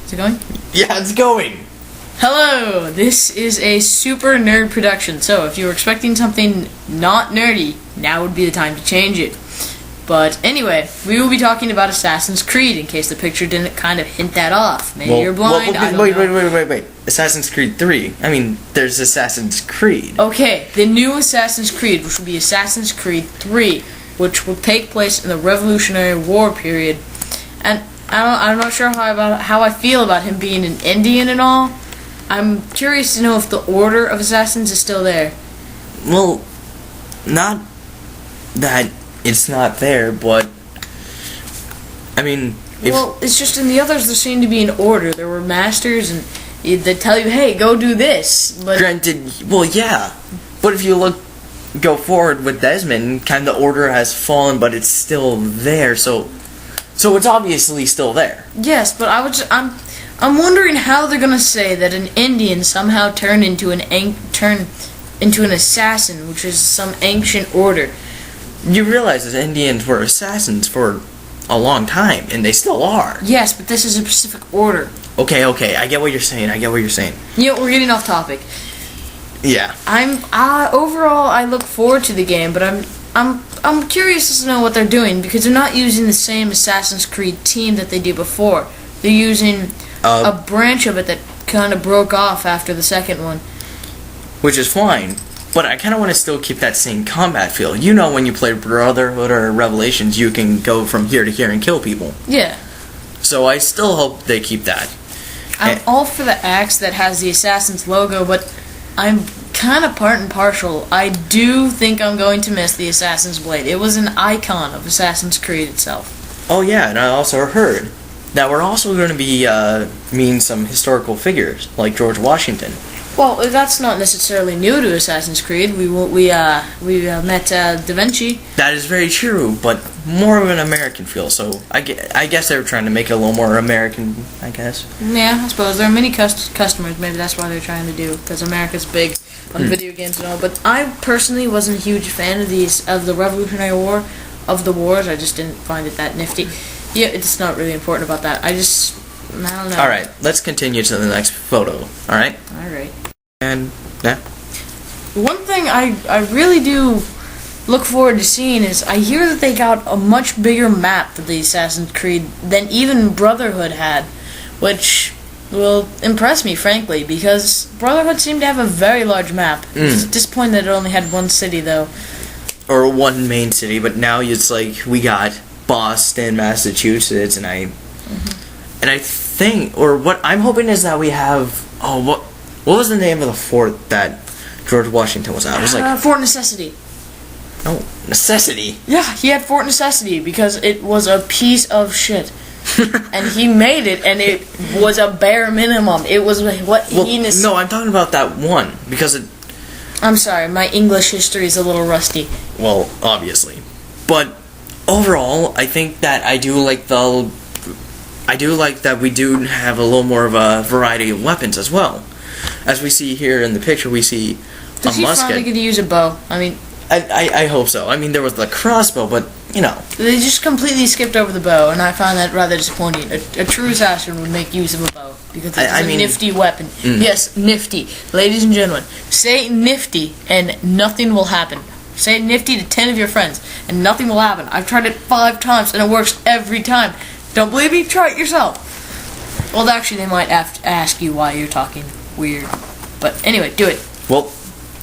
Is it going? Yeah, it's going. Hello, this is a super nerd production, so if you were expecting something not nerdy, now would be the time to change it. But anyway, we will be talking about Assassin's Creed, in case the picture didn't kind of hint that off. Maybe you're blind, I don't know. Wait. Assassin's Creed 3. I mean, there's Assassin's Creed. Okay, the new Assassin's Creed, which will be Assassin's Creed 3, which will take place in the Revolutionary War period. And I'm not sure how I feel about him being an Indian and all. I'm curious to know if the order of assassins is still there. Well, not that it's not there, but I mean, well, it's just in the others there seemed to be an order. There were masters, and they tell you, "Hey, go do this." But granted, well, yeah, but if you go forward with Desmond, kind of the order has fallen, but it's still there. So it's obviously still there. Yes, but I'm wondering how they're gonna say that an Indian somehow turned into an assassin, which is some ancient order. You realize that Indians were assassins for a long time, and they still are. Yes, but this is a specific order. Okay, I get what you're saying. You know, we're getting off topic. Yeah. Overall, I look forward to the game, but I'm curious to know what they're doing, because they're not using the same Assassin's Creed team that they did before. They're using a branch of it that kind of broke off after the second one. Which is fine, but I kind of want to still keep that same combat feel. You know, when you play Brotherhood or Revelations, you can go from here to here and kill people. Yeah. So I still hope they keep that. I'm all for the axe that has the Assassin's logo, but I'm kind of part and partial. I do think I'm going to miss the Assassin's Blade. It was an icon of Assassin's Creed itself. Oh yeah, and I also heard that we're also going to be meeting some historical figures, like George Washington. Well, that's not necessarily new to Assassin's Creed. We met Da Vinci. That is very true, but more of an American feel. So I guess they were trying to make it a little more American, I guess. Yeah, I suppose there are many customers. Maybe that's why they're trying to do, because America's big on video games and all. But I personally wasn't a huge fan of the Revolutionary War, of the wars. I just didn't find it that nifty. Yeah, it's not really important about that. I don't know. All right, let's continue to the next photo. All right. All right. And yeah. One thing I really do look forward to seeing is I hear that they got a much bigger map for the Assassin's Creed than even Brotherhood had, which will impress me, frankly, because Brotherhood seemed to have a very large map. It's disappointing that it only had one city, though. Or one main city, but now it's like we got Boston, Massachusetts, and I think, or what I'm hoping is that we have, what was the name of the fort that George Washington was at? It was like Fort Necessity. Oh, Necessity. Yeah, he had Fort Necessity because it was a piece of shit. And he made it, and it was a bare minimum. It was what No, I'm talking about that one, because it... I'm sorry, my English history is a little rusty. Well, obviously. But overall, I think that I do like that we do have a little more of a variety of weapons as well. As we see here in the picture, we see a musket. Does he finally get to use a bow? I mean... I hope so. I mean, there was the crossbow, but, you know. They just completely skipped over the bow, and I found that rather disappointing. A true assassin would make use of a bow, because it's a nifty weapon. Yes, nifty. Ladies and gentlemen, say nifty, and nothing will happen. Say nifty to 10 of your friends, and nothing will happen. I've tried it 5 times, and it works every time. Don't believe me? Try it yourself. Well, actually, they might have to ask you why you're talking weird. But anyway, do it. Well,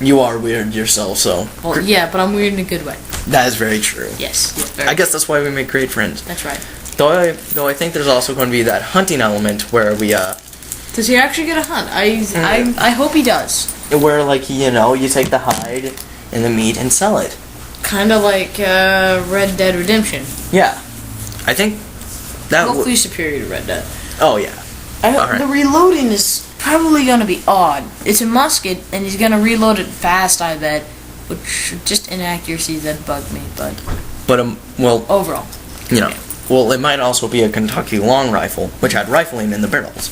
you are weird yourself, so... Well, yeah, but I'm weird in a good way. That is very true. Yes. I guess that's why we make great friends. That's right. Though I think there's also going to be that hunting element where we, Does he actually get a hunt? I hope he does. Where, like, you know, you take the hide and the meat and sell it. Kind of like Red Dead Redemption. Yeah. I think that hopefully superior to Red Dead. Oh, yeah. Alright. The reloading is probably going to be odd. It's a musket, and he's going to reload it fast, I bet. Which, just inaccuracies that bug me, but... well... Overall. You know, well, it might also be a Kentucky long rifle, which had rifling in the barrels.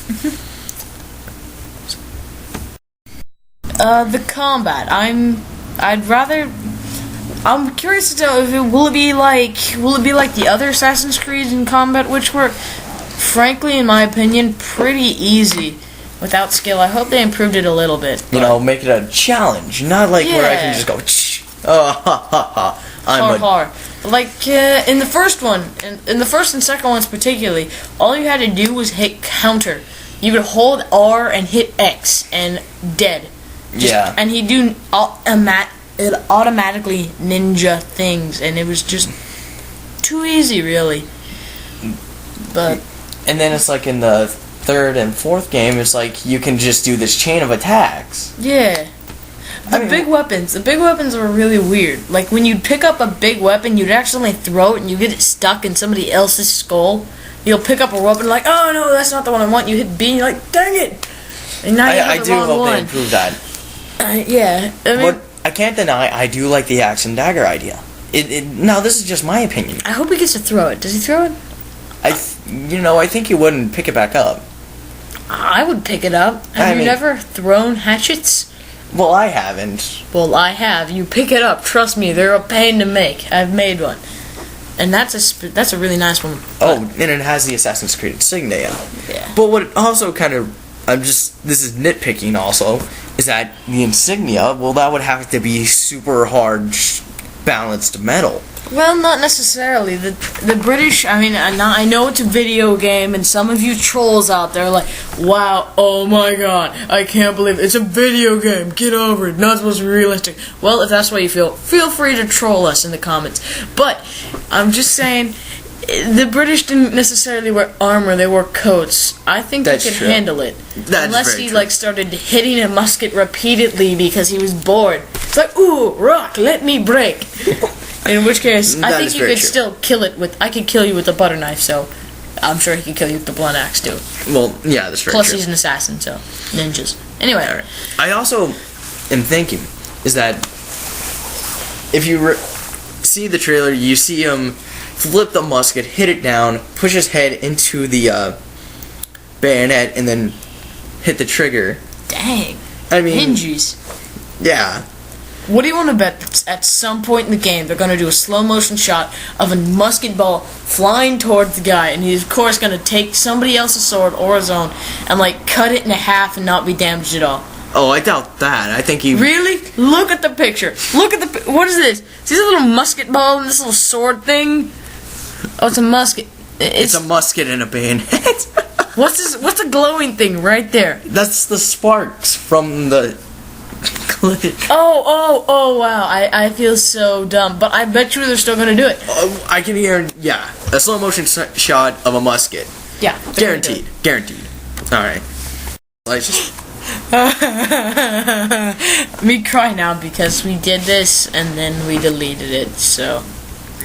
The combat. I'm curious to know if will it be like the other Assassin's Creed in combat, which were frankly, in my opinion, pretty easy without skill. I hope they improved it a little bit. You know, make it a challenge, not like where I can just go, oh, ha, ha, ha. Hard. Like, in the first one, in the first and second ones particularly, all you had to do was hit counter. You would hold R and hit X, and dead. Yeah. And he'd do automatically ninja things, and it was just too easy, really. But and then it's like in the third and fourth game, it's like you can just do this chain of attacks. yeah. The big weapons were really weird. Like, when you'd pick up a big weapon, you'd accidentally throw it and you get it stuck in somebody else's skull. You'll pick up a weapon like, oh no, that's not the one I want. You hit B and you're like, dang it! And now you have the wrong hope one. they improve that. Yeah, I mean, but I can't deny I do like the axe and dagger idea. Now this is just my opinion. I hope he gets to throw it. Does he throw it? I think he wouldn't pick it back up. I would pick it up. Have you never thrown hatchets? Well, I haven't. Well, I have. You pick it up. Trust me, they're a pain to make. I've made one, and that's a really nice one. Oh, and it has the Assassin's Creed insignia. Yeah. But what also kind of this is nitpicking also is that the insignia. Well, that would have to be super hard balanced metal. Well, not necessarily. The British, I mean, I know it's a video game, and some of you trolls out there are like, wow, oh my god, I can't believe it. It's a video game, get over it, not supposed to be realistic. Well, if that's what you feel free to troll us in the comments. But, I'm just saying, the British didn't necessarily wear armor, they wore coats. I think they could handle it. Unless he, started hitting a musket repeatedly because he was bored. It's like, ooh, rock, let me break. In which case, I think you could still kill it with... I could kill you with a butter knife, so... I'm sure he could kill you with the blunt axe, too. Well, yeah, that's very true. Plus, he's an assassin, so... Ninjas. Anyway. Right. I also am thinking, is that... If you see the trailer, you see him flip the musket, hit it down, push his head into the bayonet, and then hit the trigger. Dang. I mean... Ninjas. Yeah. What do you want to bet that at some point in the game they're going to do a slow motion shot of a musket ball flying towards the guy, and he's of course going to take somebody else's sword or his own and cut it in half and not be damaged at all? Oh, I doubt that. I think he... Really? Look at the picture. Look at the... What is this? See this little musket ball and this little sword thing? Oh, it's a musket. It's a musket and a bayonet. What's this? What's the glowing thing right there? That's the sparks from the... Oh, wow. I feel so dumb. But I bet you they're still going to do it. I can hear, a slow motion shot of a musket. Yeah. Guaranteed. Alright. Me cry now because we did this and then we deleted it. So,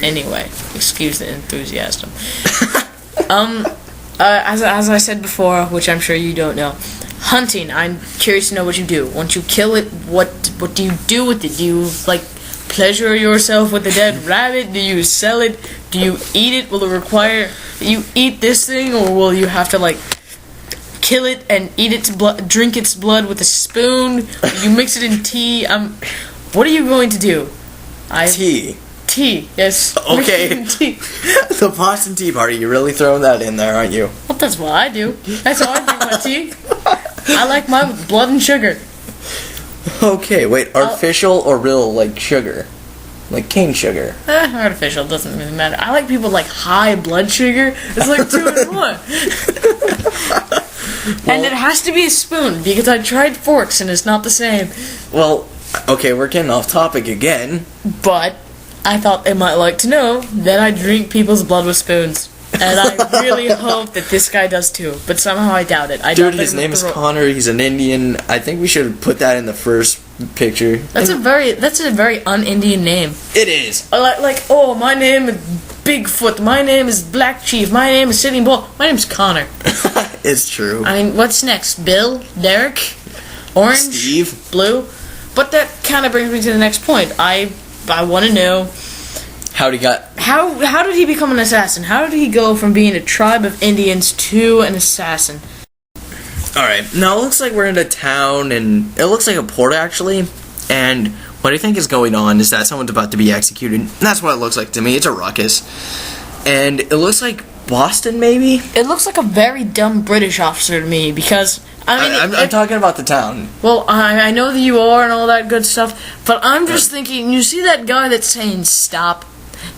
anyway, excuse the enthusiasm. As I said before, which I'm sure you don't know, hunting. I'm curious to know what you do. Once you kill it, what do you do with it? Do you pleasure yourself with the dead rabbit? Do you sell it? Do you eat it? Will it require you eat this thing, or will you have to kill it and eat its blood, drink its blood with a spoon? You mix it in tea. What are you going to do? Tea, yes. Okay. Tea. The Boston Tea Party, you're really throwing that in there, aren't you? Well, that's what I do. That's how I drink my tea. I like mine with blood and sugar. Okay, wait, artificial or real, sugar? Like cane sugar? Artificial, doesn't really matter. I like people high blood sugar. It's 2 in 1. Well, and it has to be a spoon, because I tried forks and it's not the same. Well, okay, we're getting off topic again. But I thought they might like to know that I drink people's blood with spoons. And I really hope that this guy does too. But somehow I doubt it. Dude, his name is Connor. He's an Indian. I think we should put that in the first picture. That's a very un-Indian name. It is. Oh, my name is Bigfoot. My name is Black Chief. My name is Sitting Bull. My name's Connor. It's true. I mean, what's next? Bill? Derek? Orange? Steve? Blue? But that kind of brings me to the next point. I want to know... How did he become an assassin? How did he go from being a tribe of Indians to an assassin? Alright, now it looks like we're in a town, and it looks like a port, actually. And what I think is going on is that someone's about to be executed. That's what it looks like to me. It's a ruckus. And it looks like Boston, maybe? It looks like a very dumb British officer to me because I'm talking about the town. Well, I know that you are and all that good stuff, but I'm just thinking. You see that guy that's saying stop?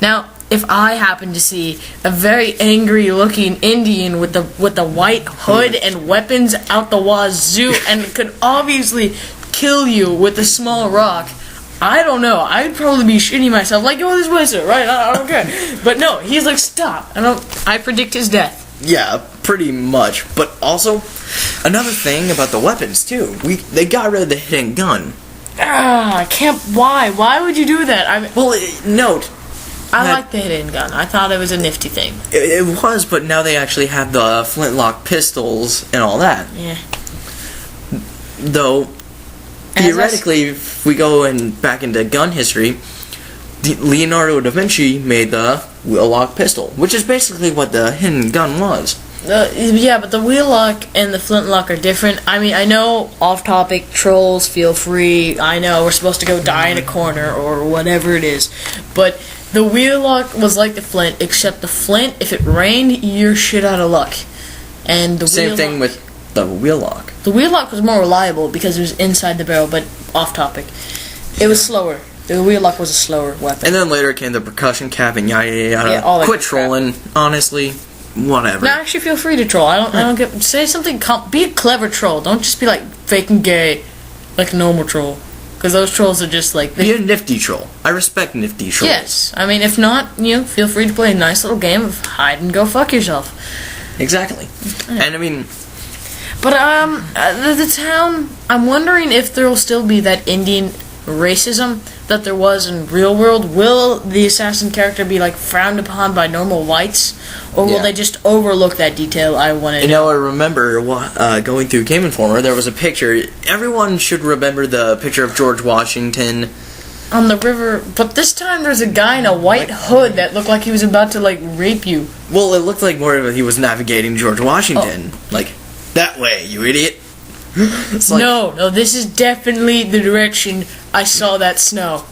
Now, if I happen to see a very angry-looking Indian with the white hood and weapons out the wazoo and could obviously kill you with a small rock, I don't know. I'd probably be shitting myself like, "Go this way, sir." Right? I don't care. But no, he's like, "Stop!" I predict his death. Yeah, pretty much. But also, another thing about the weapons too. They got rid of the hidden gun. I can't. Why? Why would you do that? Well, note. I like the hidden gun. I thought it was a nifty thing. It was, but now they actually have the flintlock pistols and all that. Yeah. Though, theoretically, if we go back into gun history, Leonardo da Vinci made the wheel-lock pistol, which is basically what the hidden gun was. Yeah, but the wheel-lock and the flintlock are different. I mean, I know, off-topic, trolls, feel free. I know, we're supposed to go die in a corner or whatever it is. But the wheel-lock was like the flint, except the flint, if it rained, you're shit out of luck. And the same thing with the wheel-lock. The wheel-lock was more reliable because it was inside the barrel, but off-topic. It was slower. The wheel-lock was a slower weapon. And then later came the percussion cap and yada yada yada. Yeah, all that Quit trolling, honestly. Whatever. No, actually, feel free to troll. I don't get. Say something. Be a clever troll. Don't just be like faking gay, like a normal troll. Because those trolls are just like. Be a nifty troll. I respect nifty trolls. Yes, I mean, if not, feel free to play a nice little game of hide and go fuck yourself. Exactly. Yeah. And I mean. But the town. I'm wondering if there will still be that Indian racism that there was in real world. Will the assassin character be like frowned upon by normal whites, or will they just overlook that detail? I want to know. I remember going through Game Informer, there was a picture. Everyone should remember the picture of George Washington on the river, but this time there's a guy in a white hood that looked like he was about to like rape you. Well, it looked like more of he was navigating George Washington, like that way, you idiot. Like, no, this is definitely the direction I saw that snow.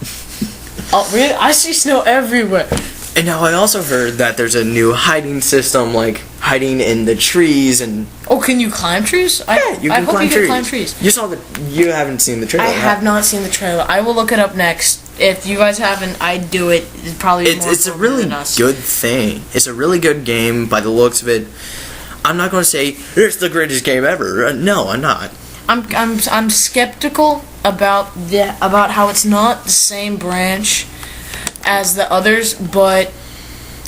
Oh, really? I see snow everywhere. And now I also heard that there's a new hiding system, like hiding in the trees and. Oh, can you climb trees? Yeah, you can climb trees. I hope you can climb trees. You saw the. You haven't seen the trailer. I have not seen the trailer. I will look it up next. If you guys haven't, I'd do it. It's probably it's a really good thing. It's a really good game by the looks of it. I'm not going to say it's the greatest game ever. No, I'm not. I'm skeptical about how it's not the same branch as the others, but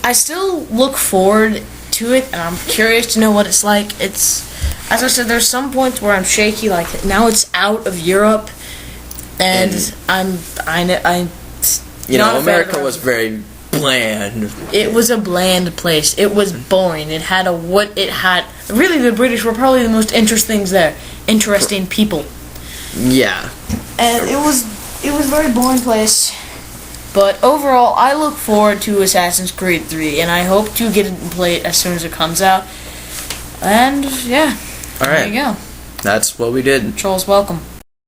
I still look forward to it, and I'm curious to know what it's like. It's, as I said, there's some points where I'm shaky, like now it's out of Europe, and America was very bland. It was a bland place. It was boring. It had really, the British were probably the most interesting people. Yeah. And it was a very boring place. But overall, I look forward to Assassin's Creed 3, and I hope to get it and play it as soon as it comes out. And yeah. All right. There you go. That's what we did. Trolls welcome.